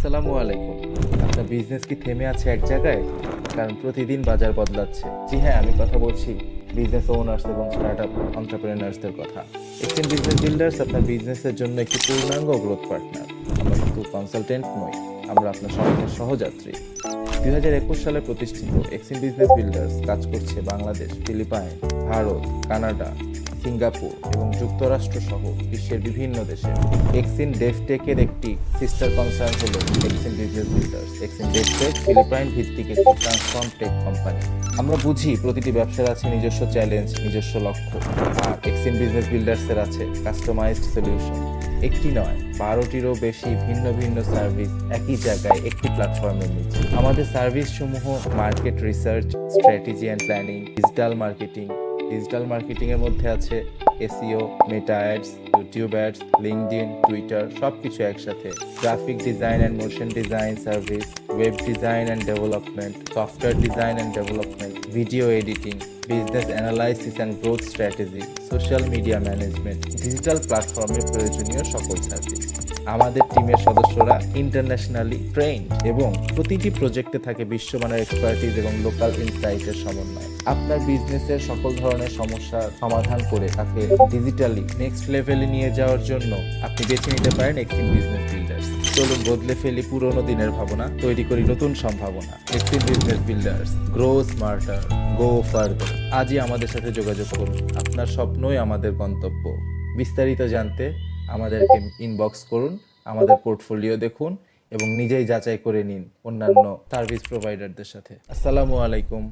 আসসালামু আলাইকুম। আপনার বিজনেস কি থেমে আছে এক জায়গায়? কারণ প্রতিদিন বাজার বদলাচ্ছে। জি হ্যাঁ, আমি কথা বলছি বিজনেস ওনার্স এবং স্টার্টআপ এন্টারপ্রেনার্সদের কথা। এক্সচেঞ্জ বিজনেস বিল্ডার্স আপনার বিজনেসের জন্য একটি পূর্ণাঙ্গ গ্রোথ পার্টনার। আমরা শুধু কনসালটেন্ট নই, আমরা আপনার স্বপ্নের সহযাত্রী। 2021 সালে প্রতিষ্ঠিত এক্সিম বিজনেস বিল্ডার্স কাজ করছে Bangladesh, Philippines, Bharat, Canada, Singapore এবং যুক্তরাষ্ট্র সহ বিশ্বের বিভিন্ন দেশে। এক্সিম ডেভটেকের একটি সিস্টার কনসার্ন হলো Exim business builders. Exim Devtech Philippines ভিত্তিক একটি ট্রান্সফর্ম টেক কোম্পানি। আমরা বুঝি প্রতিটি ব্যবসার আছে নিজস্ব চ্যালেঞ্জ, নিজস্ব লক্ষ্য, আর এক্সিম বিজনেস বিল্ডার্সের আছে কাস্টমাইজড সলিউশন। একটি নয়, 12টিরও বেশি ভিন্ন ভিন্ন সার্ভিস একই জায়গায় একটি প্ল্যাটফর্মের নিচে। আমাদের সার্ভিস সমূহ market research, strategy and planning, digital marketing এর মধ্যে আছে এসইও, মেটা ads, YouTube ads, LinkedIn, Twitter, সবকিছু একসাথে। Graphic design and motion design service, web design and development, software design and development, video editing, business analysis and growth strategy, social media management, digital প্ল্যাটফর্মের প্রয়োজনীয় সকল service. আমাদের টিমের সদস্যরা internationally trend এবং প্রতিটি প্রজেক্টে থাকে বিশ্বমানের এক্সপার্টিজ এবং লোকাল ইনসাইটের সমন্বয়। আপনার বিজনেসের সকল ধরনের সমস্যার সমাধান করে তাকে ডিজিটালি নেক্সট লেভেলে নিয়ে যাওয়ার জন্য আপনি বেছে নিতে পারেন এক্সিম বিজনেস বিল্ডার্স। চলুন বদলে ফেলি পুরনো দিনের ভাবনা, তৈরি করি নতুন সম্ভাবনা। Exim business builders, grow smarter, go farther. আজই আমাদের সাথে যোগাযোগ করুন, আপনার স্বপ্নই আমাদের গন্তব্য। বিস্তারিত জানতে আমাদেরকে ইনবক্স করুন, আমাদের পোর্টফোলিও দেখুন এবং নিজেই যাচাই করে নিন অন্যান্য সার্ভিস প্রোভাইডারদের সাথে। আসসালামু আলাইকুম।